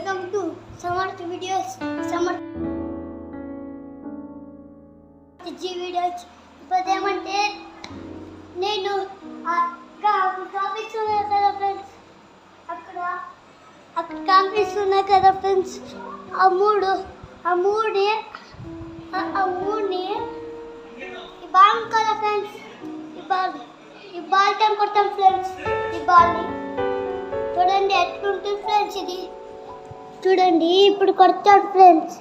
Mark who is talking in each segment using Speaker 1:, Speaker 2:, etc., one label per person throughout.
Speaker 1: Welcome to Samarth videos. Samarth videos. ఇప్పుడు ఏమంటే నేను కనిపిస్తున్నా కదా ఫ్రెండ్స్, అక్కడ కనిపిస్తున్నా కదా ఫ్రెండ్స్, ఆ మూడుని ఈ బాల్ కదా ఫ్రెండ్స్, ఈ బాల్ టైం కొడతాం ఫ్రెండ్స్. ఈ బాల్ని చూడండి ఎట్లుంటుంది ఫ్రెండ్స్. ఇది చూడండి ఇప్పుడు కొడతాడు ఫ్రెండ్స్.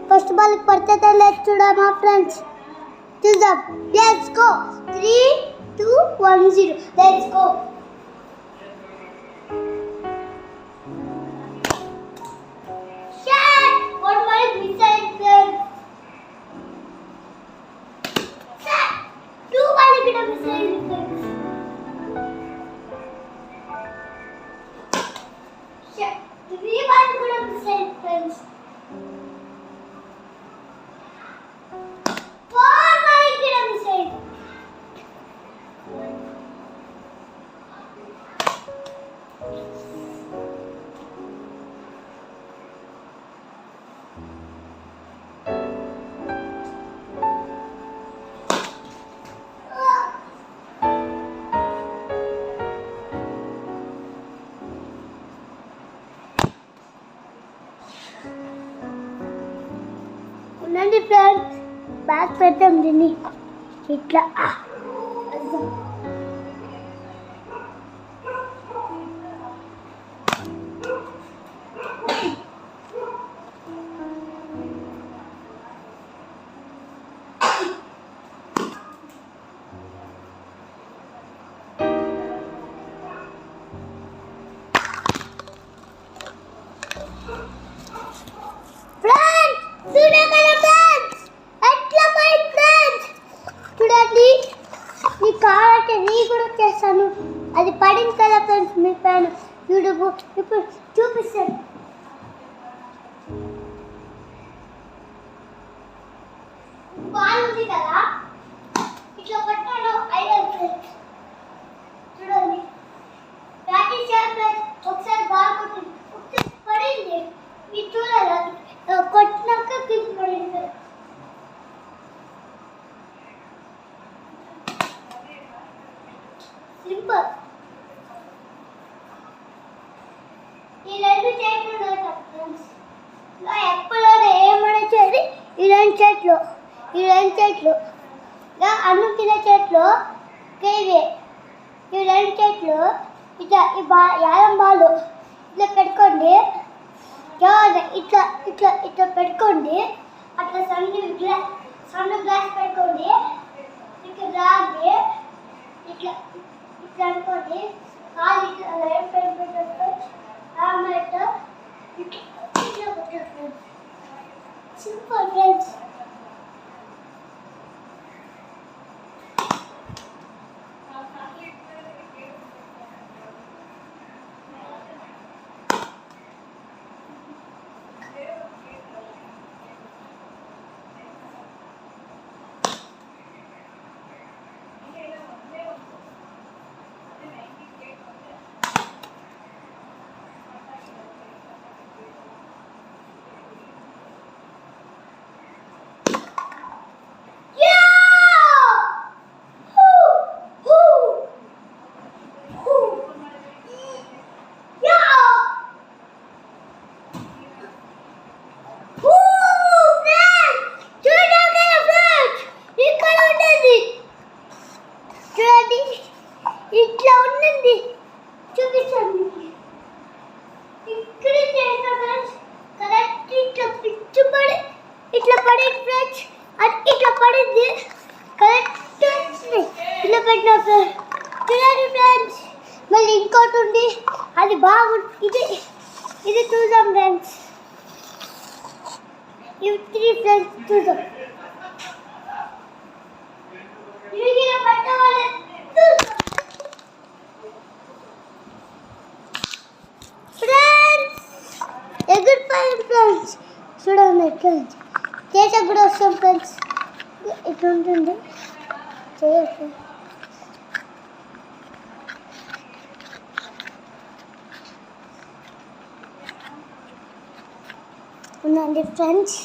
Speaker 1: ఫస్ట్ బాల్కి పడుతుందా లేదు చూడమా ఫ్రెండ్స్, చూద్దాం. Let's go. 3, 2, 1, 0. Let's go. ఉండండి ఫ్రెండ్స్, బ్యాగ్ పెడతాం దీన్ని ఇట్లా. చేస్తాను, అది పడింది కదా ఫ్రెండ్స్ మీ పైన. యూట్యూబ్ ఇప్పుడు చూపిస్తాను. బాల్ ఉంది కదా, ఇట్లా పట్టాను. ఫ్రెండ్స్ చూడండి, ప్రాక్టీస్ చేయాలి. ఒకసారి బాల్ కొట్టింది, ఒకసారి పడింది. మీరు చూడాలి, కొట్టినాక కింద పడింది. సింపుల్. ఈ రెండు చెట్లు ఎప్పుడు ఏమైనా చేయాలి. ఈ రెండు చెట్లు అన్నం తినే చెట్లు ఇవే. ఈ రెండు చెట్లు ఇట్లా యాలం బాలు ఇట్లా పెట్టుకోండి. ఇట్లా ఇట్లా ఇట్లా పెట్టుకోండి. అట్లా సన్న గ్లాస్ పెట్టుకోండి. ఇక్కడ రాగి ఇట్లా ఇట్లా అనుకోండి. కాలు ఇట్లా లైట్ పెట్టేటప్పుడు ఇట్లా కొట్టేస్తాను. Simple friends. ఇట్లా ఉండండి, చూపించండి. ఇక్కడ కరెక్ట్ ఇట్లా పిచ్చుపడి ఇట్లా పడేది ఫ్రెండ్స్. అది ఇట్లా పడింది కరెక్ట్ ఇట్లా పెట్టిన ఫ్రెండ్స్. చూడండి ఫ్రెండ్స్, మళ్ళీ ఇంకోటి ఉంది, అది బాగుంది. ఇది చూద్దాం ఫ్రెండ్స్. ఇవి 3 ఫ్రెండ్స్ చూద్దాం. ఎగురిపోయింది ఫ్రెండ్స్. చూడండి ఫ్రెండ్స్, చేసే కూడా వస్తాం ఫ్రెండ్స్. ఇట్లా ఉంటుంది చేయొచ్చు. ఉందండి ఫ్రెండ్స్.